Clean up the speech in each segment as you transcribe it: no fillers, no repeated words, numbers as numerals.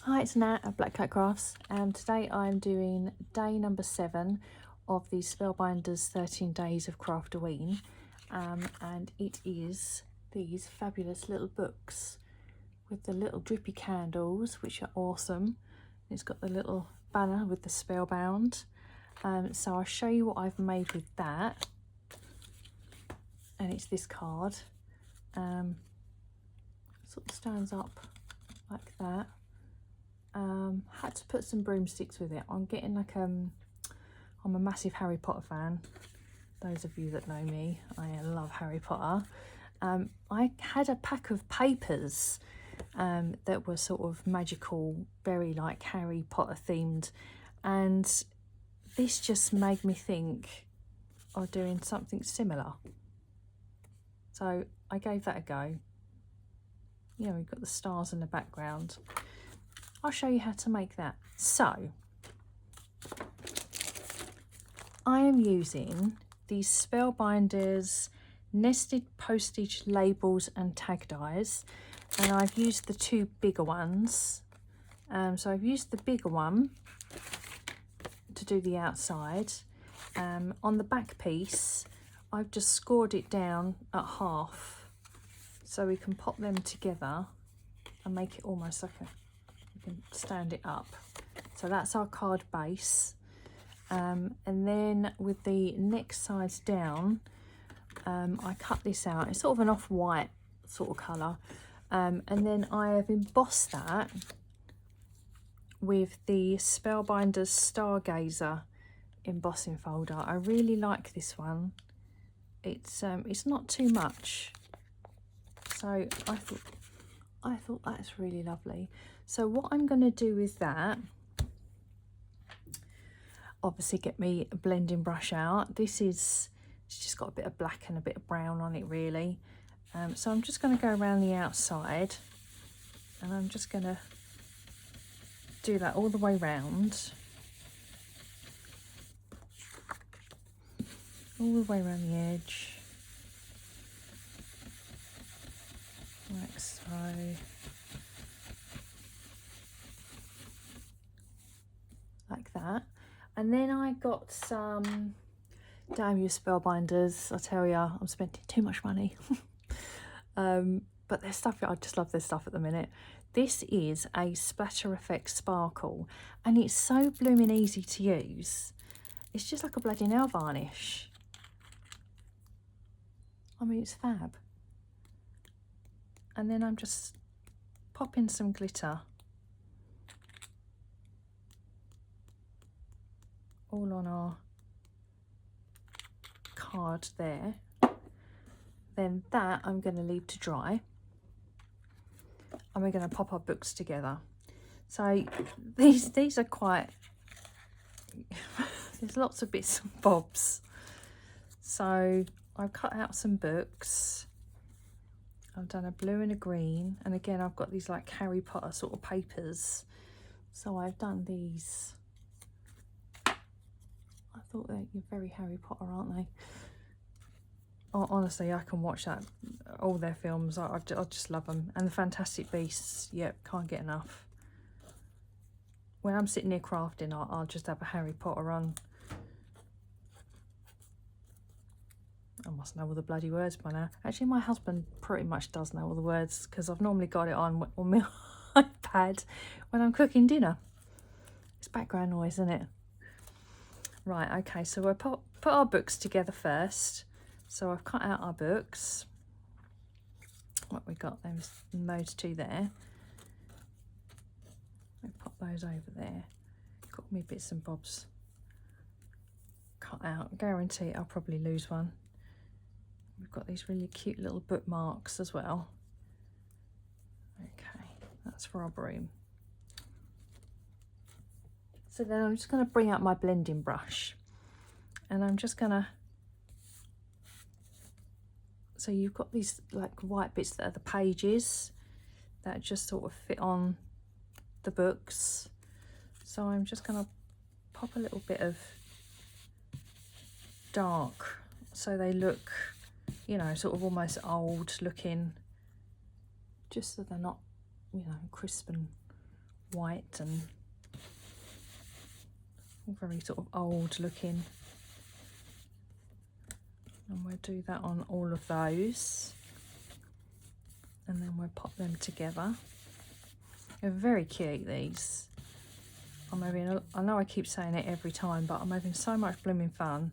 Hi, it's Nat at Black Cat Crafts, and today I'm doing day number 7 of the Spellbinders 13 Days of Craftoween, and it is these fabulous little books with the little drippy candles, which are awesome. It's got the little banner with the spellbound, so I'll show you what I've made with that, and it's this card. Sort of stands up like that. Had to put some broomsticks with it. I'm getting like I'm a massive Harry Potter fan. Those of you that know me, I love Harry Potter. I had a pack of papers that were sort of magical, very like Harry Potter themed, and this just made me think of doing something similar. So I gave that a go. You know, we've got the stars in the background. I'll show you how to make that. So I am using these Spellbinders nested postage labels and tag dies, and I've used the two bigger ones. So I've used the bigger one to do the outside. On the back piece, I've just scored it down at half so we can pop them together and make it almost like stand it up. So that's our card base, and then with the next sides down, I cut this out. It's sort of an off-white sort of colour, and then I have embossed that with the Spellbinders Stargazer embossing folder. I really like this one. It's not too much, so I thought that's really lovely. So what I'm going to do with that, obviously get me a blending brush out. It's just got a bit of black and a bit of brown on it really. So I'm just going to go around the outside, and I'm just going to do that all the way round. All the way around the edge. Like so. Like that. And then I got some, damn you Spellbinders, I tell ya, I'm spending too much money. But their stuff, I just love their stuff at the minute. This is a Splatter Effect Sparkle, and it's so blooming easy to use. It's just like a bloody nail varnish. I mean, it's fab. And then I'm just popping some glitter all on our card there. Then that I'm going to leave to dry, and we're going to pop our books together. So these are quite there's lots of bits and bobs. So I've cut out some books. I've done a blue and a green, and again I've got these like Harry Potter sort of papers, so I've done these. I thought they're very Harry Potter, aren't they? Honestly, I can watch that, all their films. I just love them. And the Fantastic Beasts, yep, can't get enough. When I'm sitting here crafting, I'll just have a Harry Potter on. I must know all the bloody words by now. Actually, my husband pretty much does know all the words, because I've normally got it on my iPad when I'm cooking dinner. It's background noise, isn't it? Right, okay, so we'll put our books together first. So I've cut out our books. What we got, those two there. I'll pop those over there. Got me bits and bobs cut out. Guarantee I'll probably lose one. We've got these really cute little bookmarks as well. Okay, that's for our broom. So then I'm just going to bring out my blending brush, and I'm just going to, so you've got these like white bits that are the pages that just sort of fit on the books. So I'm just going to pop a little bit of dark so they look, you know, sort of almost old looking, just so they're not, you know, crisp and white and very sort of old looking. And we'll do that on all of those. And then we'll pop them together. They're very cute, these. I know I keep saying it every time, but I'm having so much blooming fun.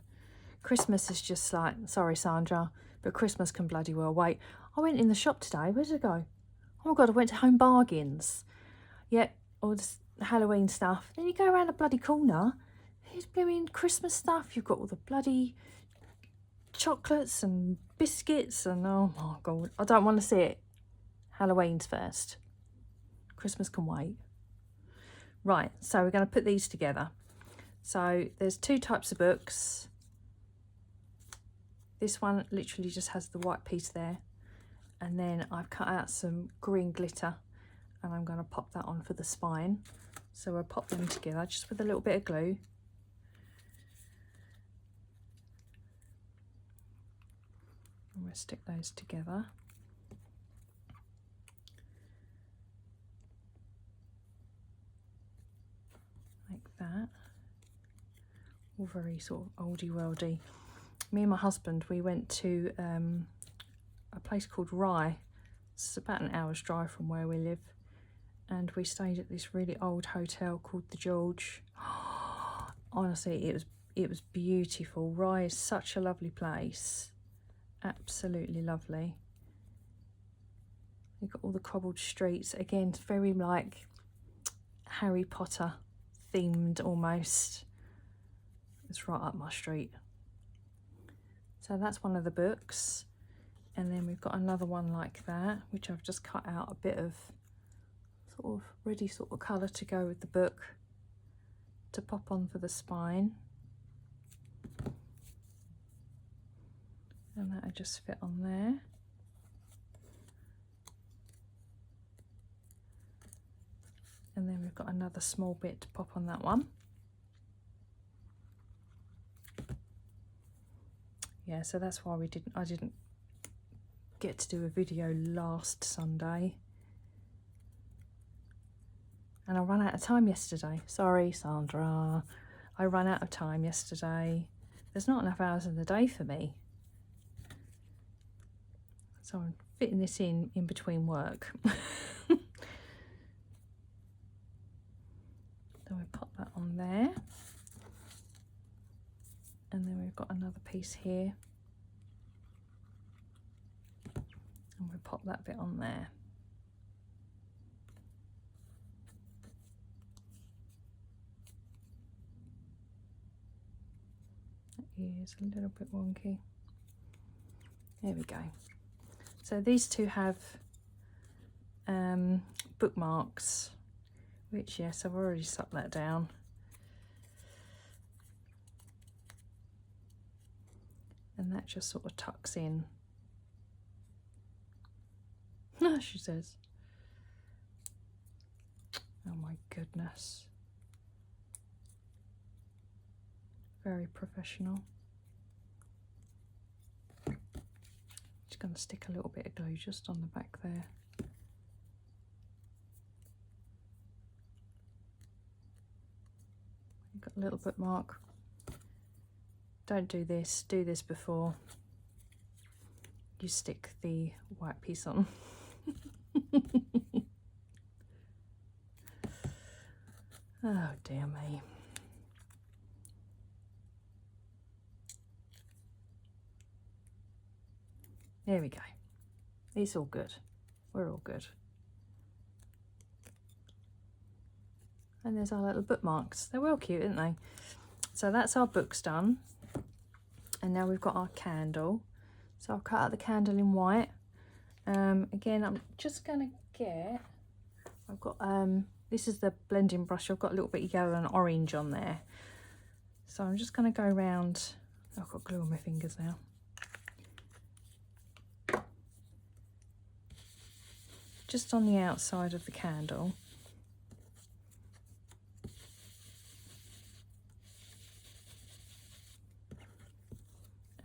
Christmas is just like, sorry Sandra, but Christmas can bloody well wait. I went in the shop today, where did I go? Oh my God, I went to Home Bargains. Yeah, all this Halloween stuff. Then you go around the bloody corner, here's blooming Christmas stuff. You've got all the bloody chocolates and biscuits and oh my God, I don't want to see it. Halloween's first. Christmas can wait. Right, so we're going to put these together. So there's two types of books. This one literally just has the white piece there. And then I've cut out some green glitter and I'm going to pop that on for the spine. So we'll pop them together just with a little bit of glue. And we'll stick those together. Like that. All very sort of oldie worldy. Me and my husband, we went to a place called Rye. It's about an hour's drive from where we live. And we stayed at this really old hotel called the George. Honestly, it was beautiful. Rye is such a lovely place. Absolutely lovely. You've got all the cobbled streets. Again, it's very like Harry Potter themed almost. It's right up my street. So that's one of the books. And then we've got another one like that, which I've just cut out a bit of sort of ready sort of colour to go with the book to pop on for the spine. And that'll just fit on there. And then we've got another small bit to pop on that one. Yeah, so that's why I didn't get to do a video last Sunday. And I ran out of time yesterday. Sorry, Sandra. I ran out of time yesterday. There's not enough hours in the day for me. So I'm fitting this in between work. Then we pop that on there. And then we've got another piece here. And we pop that bit on there. That is a little bit wonky. There we go. So these two have bookmarks, which yes, I've already stuck that down. And that just sort of tucks in. She says. Oh my goodness. Very professional. Just going to stick a little bit of glue just on the back there. You've got a little bookmark. Don't do this before you stick the white piece on. Oh dear me. There we go. It's all good. We're all good. And there's our little bookmarks. They're well cute, aren't they? So that's our books done. And now we've got our candle. So I'll cut out the candle in white. Again, I'm just going to get, I've got, this is the blending brush. I've got a little bit of yellow and orange on there. So I'm just going to go around, I've got glue on my fingers now. Just on the outside of the candle.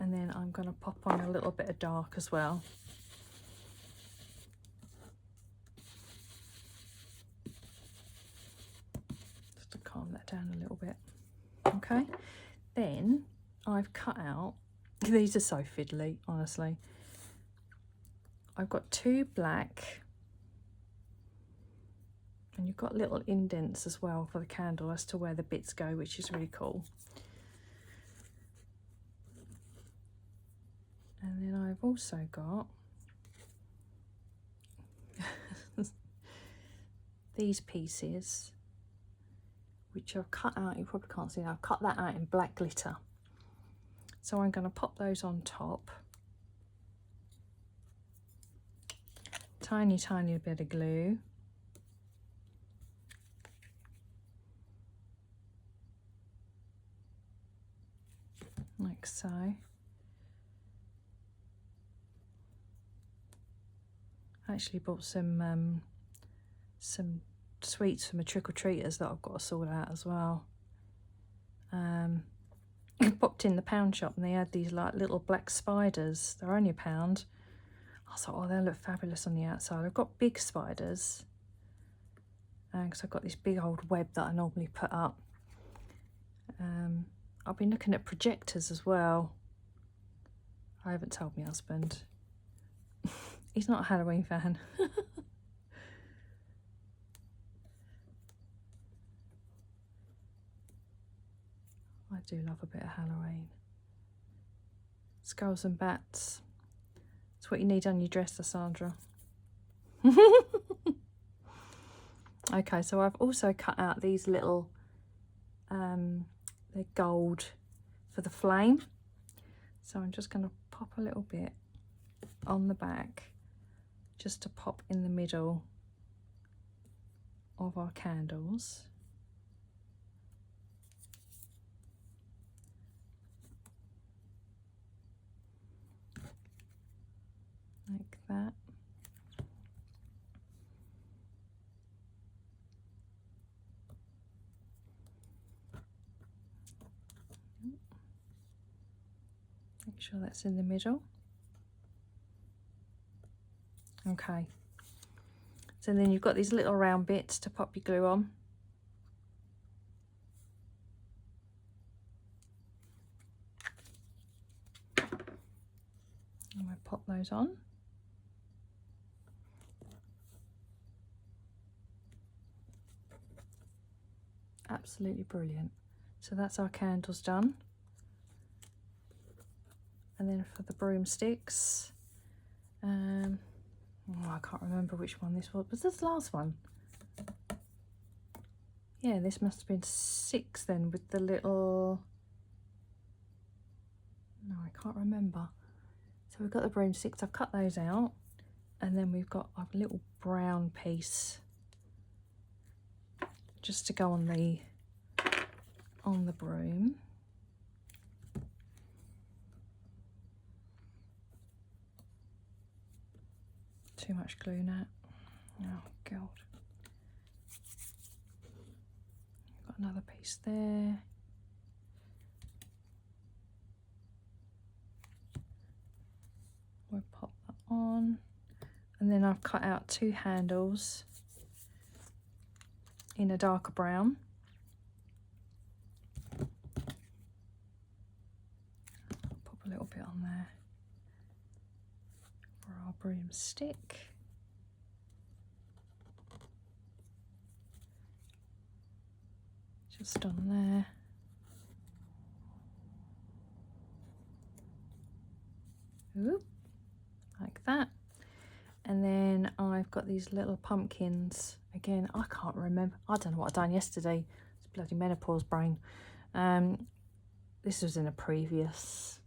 And then I'm going to pop on a little bit of dark as well. down a little bit. Okay, then I've cut out, these are so fiddly, honestly. I've got 2 black, and you've got little indents as well for the candle as to where the bits go, which is really cool. And then I've also got these pieces, which I've cut out. You probably can't see, I've cut that out in black glitter. So I'm going to pop those on top. Tiny bit of glue. Like so. I actually bought some sweets from a trick-or-treaters that I've got to sort out as well. I popped in the pound shop and they had these like little black spiders. They're only £1. I thought, oh, they'll look fabulous on the outside. I've got big spiders because I've got this big old web that I normally put up. I've been looking at projectors as well. I haven't told my husband. He's not a Halloween fan. I do love a bit of Halloween. Skulls and bats. It's what you need on your dress, Sandra. Okay, so I've also cut out these little, they're gold for the flame. So I'm just going to pop a little bit on the back, just to pop in the middle of our candles. Like that. Make sure that's in the middle. Okay. So then you've got these little round bits to pop your glue on. And I pop those on. Absolutely brilliant. So that's our candles done. And then for the broomsticks, oh, I can't remember which one this was. Was this the last one? Yeah, this must have been 6 then, with the little, no, I can't remember. So we've got the broomsticks, I've cut those out, and then we've got a little brown piece just to go on the broom. Too much glue now. Oh god. Got another piece there. We'll pop that on. And then I've cut out 2 handles in a darker brown. I'll pop a little bit on there for our broomstick. Just on there. Oop, like that. And then I've got these little pumpkins. Again, I can't remember. I don't know what I've done yesterday. It's bloody menopause brain. This was in a previous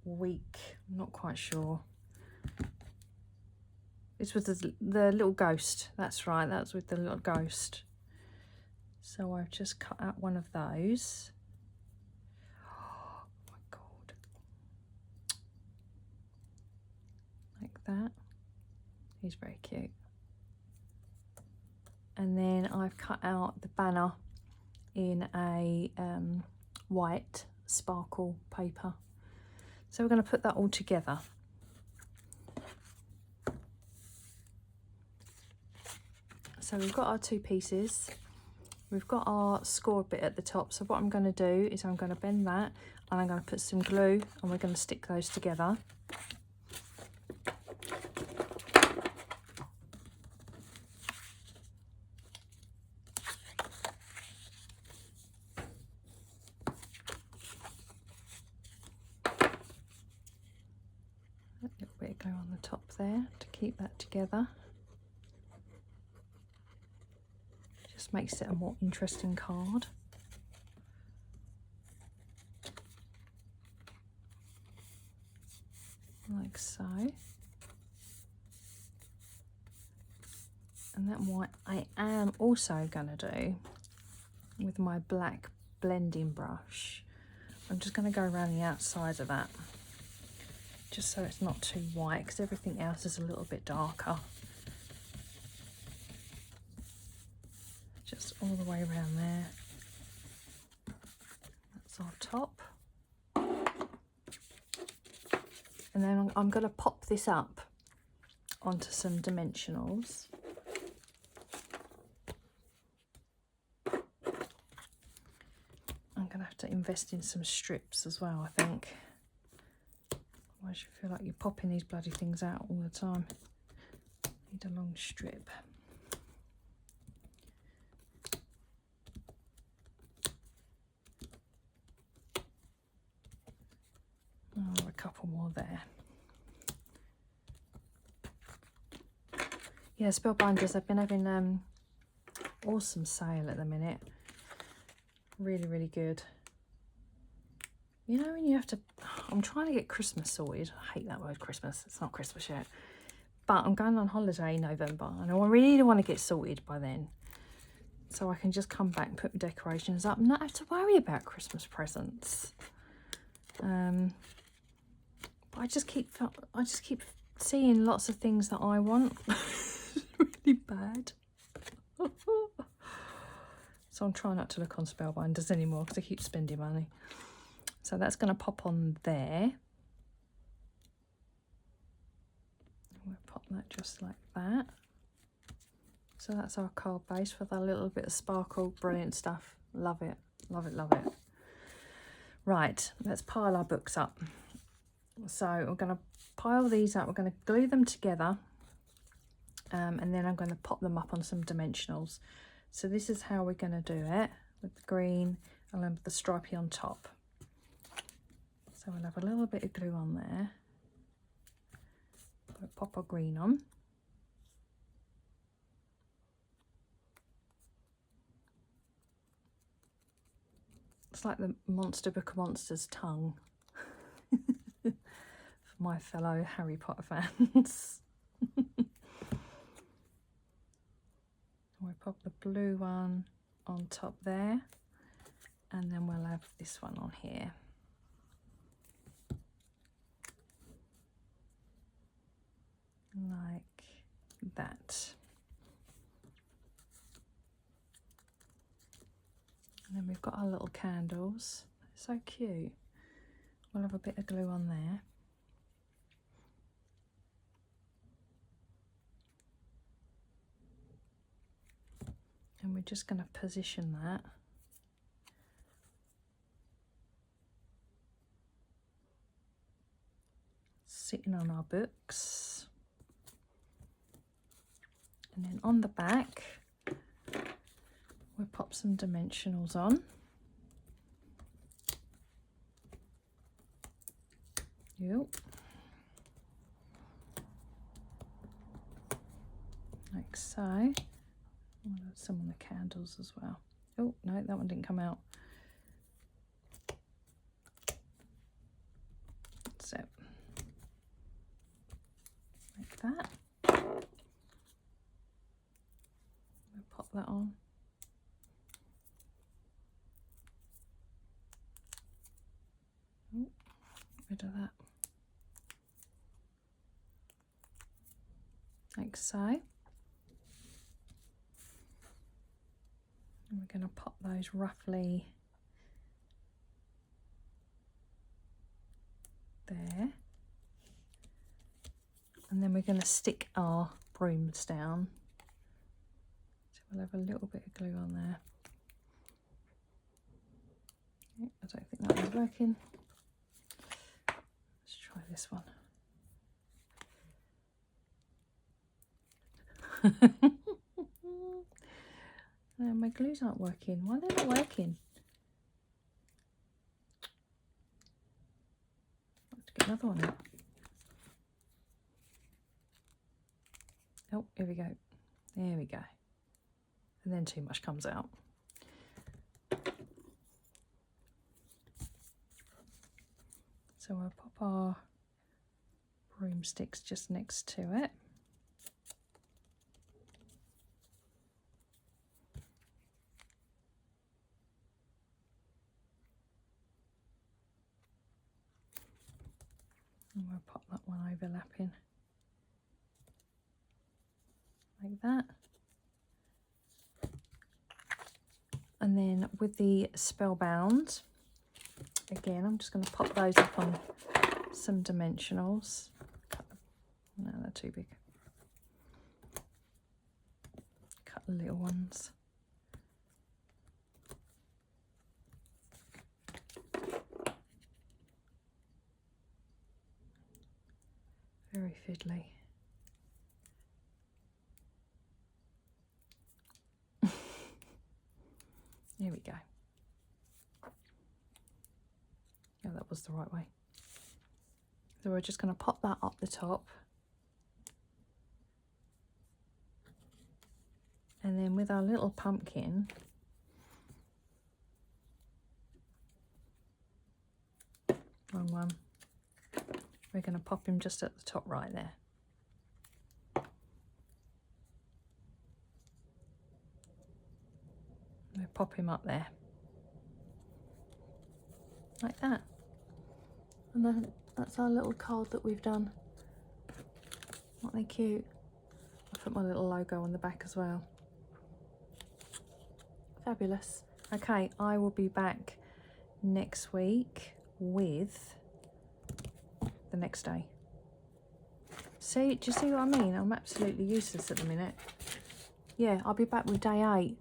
week. I'm not quite sure. This was the little ghost. That's right. That was with the little ghost. So I've just cut out one of those. Oh my god. Like that. He's very cute. And then I've cut out the banner in a white sparkle paper. So we're going to put that all together. So we've got our 2 pieces. we've got our score bit at the top. So what I'm going to do is I'm going to bend that and I'm going to put some glue and we're going to stick those together. A little bit of glue on the top there to keep that together. Just makes it a more interesting card. Like so. And that what I am also going to do with my black blending brush, I'm just going to go around the outside of that, just so it's not too white, because everything else is a little bit darker. Just all the way around there. That's our top. And then I'm going to pop this up onto some dimensionals. I'm going to have to invest in some strips as well, I think. Otherwise you feel like you're popping these bloody things out all the time. Need a long strip. Oh, a couple more there. Yeah, Spellbinders, I've been having awesome sale at the minute. Really, really good. You know when you have to, I'm trying to get Christmas sorted. I hate that word Christmas, it's not Christmas yet. But I'm going on holiday in November and I really want to get sorted by then. So I can just come back and put my decorations up and not have to worry about Christmas presents. But I just keep seeing lots of things that I want. Really bad. So I'm trying not to look on Spellbinders anymore because I keep spending money. So that's going to pop on there. We'll pop that just like that. So that's our card base with a little bit of sparkle. Brilliant stuff. Love it. Love it, love it. Right, let's pile our books up. So we're going to pile these up. We're going to glue them together. And then I'm going to pop them up on some dimensionals. So this is how we're going to do it, with the green and then with the stripey on top. So we'll have a little bit of glue on there. We'll pop our green on. It's like the Monster Book of Monsters tongue. For my fellow Harry Potter fans. We'll pop the blue one on top there, and then we'll have this one on here. Like that. And then we've got our little candles. So cute. We'll have a bit of glue on there. And we're just going to position that sitting on our books. And then on the back, we'll pop some dimensionals on. Yep. Like so. We'll have some on the candles as well. Oh, no, that one didn't come out. That's it. Like that. We'll pop that on. Oh, rid of that. Like so. And we're going to pop those roughly there. And then we're going to stick our brooms down. So we'll have a little bit of glue on there. I don't think that one's working. Let's try this one. No, my glues aren't working. Why are they not working? I'll have to get another one out. Oh, here we go. There we go. And then too much comes out. So I'll pop our broomsticks just next to it. And we'll pop that one overlapping like that. And then with the Spellbound, again, I'm just going to pop those up on some dimensionals. No, they're too big. Cut the little ones. Very fiddly. There we go. Yeah, that was the right way. So we're just going to pop that up the top. And then with our little pumpkin, wrong one, we're going to pop him just at the top right there. We'll pop him up there. Like that. And then that's our little card that we've done. Aren't they cute? I'll put my little logo on the back as well. Fabulous. Okay, I will be back next week with the next day. See, do you see what I mean? I'm absolutely useless at the minute. Yeah, I'll be back with day 8.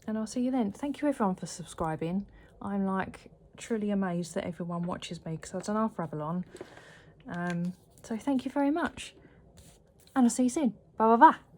And I'll see you then. Thank you everyone for subscribing. I'm like truly amazed that everyone watches me because I don't half rabble on. So thank you very much. And I'll see you soon. Bye bye bye.